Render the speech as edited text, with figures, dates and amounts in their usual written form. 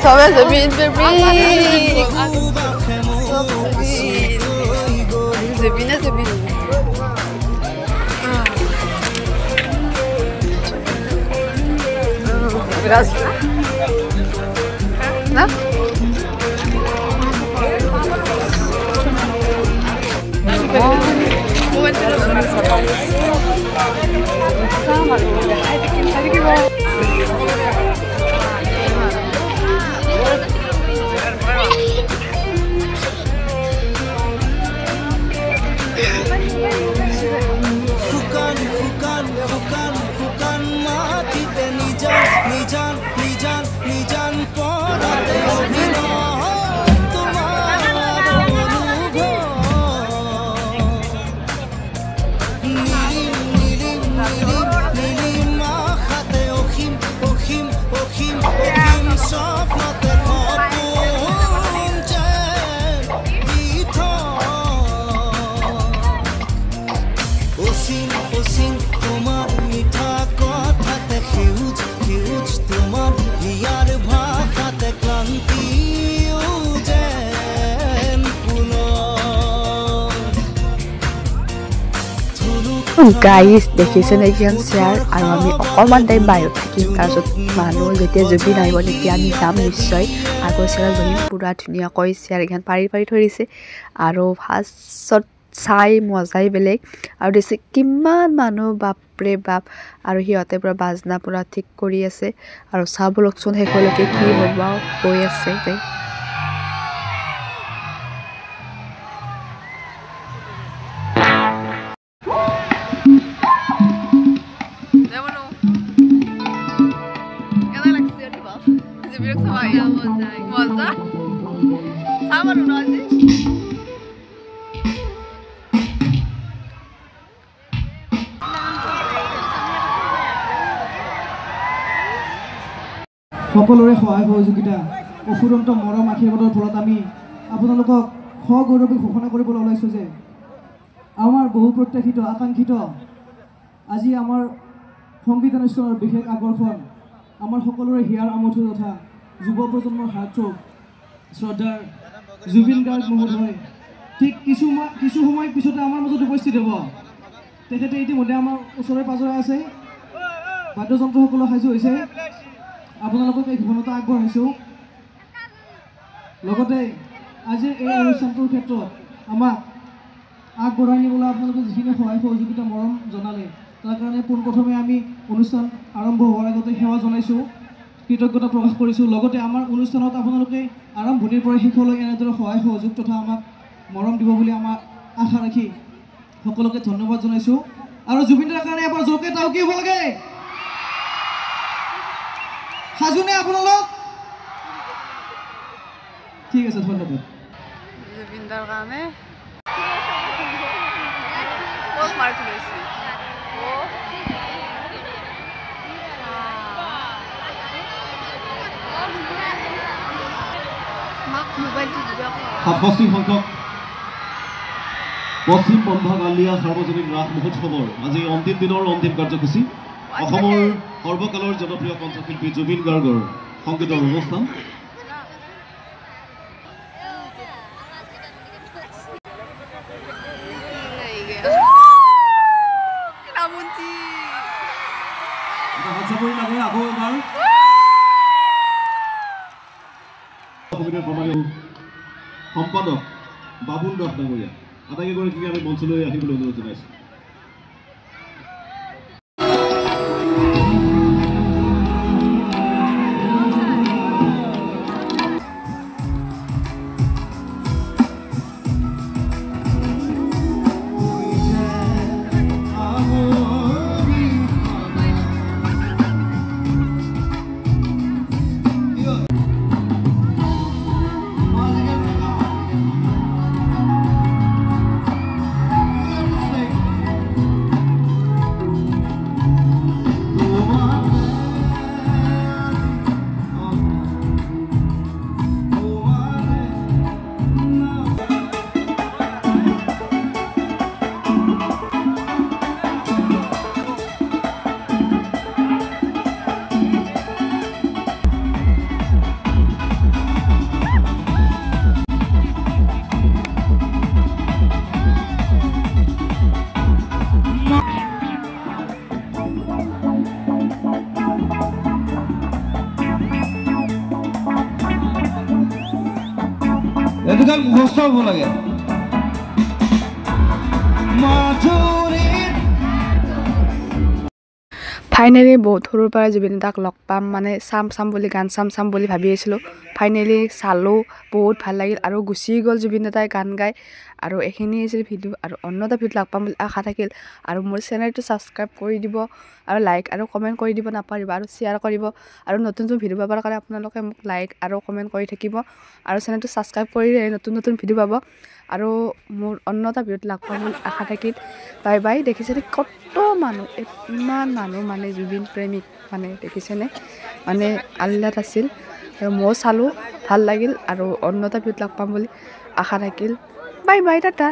তবে জুবিন জুবিনে জুবিন না গাইজ দেখিছে নেকিখন চেয়াৰ আৰু আমি অকণমান টাইম বাহিৰত থাকিম তাৰপিছত মানুহ যেতিয়া জুবিন আহিব তেতিয়া আমি যাম নিশ্চয় আগৰ চেয়াৰত বহিম পুৰা ধুনীয়াকৈ চেয়াৰকেইখন পাৰি পাৰি থৈ দিছে আৰু ফাৰ্ষ্টত চাই মজাই বেলেগ আৰু দিছে কিমান মানুহ বাপৰে বাপ আৰু সিহঁতে পুৰা বাজনা পুৰা ঠিক কৰি আছে আৰু চাবলকচোন শেষলৈকে কি হ'ব গৈ আছে তাই মজা চাবা নো আজি সকলোৰে সহায় সহযোগিতা অফুৰন্ত মৰম আশীৰ্বাদৰ ফলত আমি আপোনালোকক সগৌৰৱে ঘোষণা কৰিবলৈ ওলাইছোঁ যে আমাৰ বহু প্ৰত্যাশিত আকাংক্ষিত আজি আমাৰ সংগীতানুষ্ঠানৰ বিশেষ আকৰ্ষণ আমাৰ সকলোৰে হিয়াৰ আমঠু তথা যুৱ প্ৰজন্মৰ হাতচোক শ্ৰদ্ধাৰ জুবিন গাৰ্গ মহোদয় ঠিক কিছু সময় পিছতে আমাৰ মাজত উপস্থিত হ'ব তেখেতে ইতিমধ্যে আমাৰ ওচৰে পাজৰে আছে বাদ্যযন্ত্ৰসকলো সাজু হৈছে আপোনালোকক এই ঘোষণাটো আগবঢ়াইছোঁ লগতে আজিৰ এই অনুষ্ঠানটোৰ ক্ষেত্ৰত আমাক আগবঢ়াই নিবলৈ আপোনালোকে যিখিনি সহায় সহযোগিতা মৰম জনালে তাৰ কাৰণে পোনপ্ৰথমে আমি অনুষ্ঠান আৰম্ভ হোৱাৰ আগতে সেৱা জনাইছোঁ কৃতজ্ঞতা প্ৰকাশ কৰিছোঁ লগতে আমাৰ অনুষ্ঠানত আপোনালোকে আৰম্ভণিৰ পৰা শেষলৈ এনেদৰে সহায় সহযোগ তথা আমাক মৰম দিব বুলি আমাক আশা ৰাখি সকলোকে ধন্যবাদ জনাইছোঁ আৰু জুবিনৰ কাৰণে এবাৰ জোৰকে টাউকি হ'ব লাগে সাজুনে আপোনালোক ঠিক আছে ধন্যবাদ জুবিনৰ কাৰণে স্মাৰ্ট লৈছে সাতষষ্ঠি সংখ্যক পশ্চিম পন্থা গালিয়া সাৰ্বজনীন ৰাস মহোৎসৱৰ আজি অন্তিম দিনৰ অন্তিম কাৰ্যসূচী অসমৰ সৰ্বকালৰ জনপ্ৰিয় কণ্ঠশিল্পী জুবিন গাৰ্গৰ সংগীতৰ অনুষ্ঠান সম্পাদক বাবুল দাস ডাঙৰীয়া আটাইকেইগৰাকীকে আমি মঞ্চলৈ আহিবলৈ অনুৰোধ জনাইছোঁ এইবিলাক মুখস্থ হ'ব লাগে ফাইনেলি বহুত সৰুৰ পৰা জুবিন দাক লগ পাম মানে চাম বুলি গান চাম বুলি ভাবি আছিলোঁ ফাইনেলি চালোঁ বহুত ভাল লাগিল আৰু গুচি গ'ল জুবিন দাই গান গাই আৰু এইখিনি আছিল ভিডিঅ' আৰু অন্য এটা ভিডিঅ'ত লগ পাম বুলি আশা থাকিল আৰু মোৰ চেনেলটো ছাবস্ক্ৰাইব কৰি দিব আৰু লাইক আৰু কমেণ্ট কৰি দিব নাপাহৰিব আৰু শ্বেয়াৰ কৰিব আৰু নতুন ভিডিঅ' পাবৰ কাৰণে আপোনালোকে মোক লাইক আৰু কমেণ্ট কৰি থাকিব আৰু চেনেলটো ছাবস্ক্ৰাইব কৰিলে নতুন ভিডিঅ' পাব আৰু মোৰ অন্য এটা ভিডিঅ'ত লগ পাম বুলি আশা থাকিল বাই বাই দেখিছেনে কত মানুহ ইমান মানুহ মানে জুবিন প্ৰেমিক মানে দেখিছেনে মানে আল্লাত আছিল আৰু মই চালোঁ ভাল লাগিল আৰু অন্য এটা ভিডিঅ'ত লগ পাম বুলি আশা থাকিল বাই বাই টাটা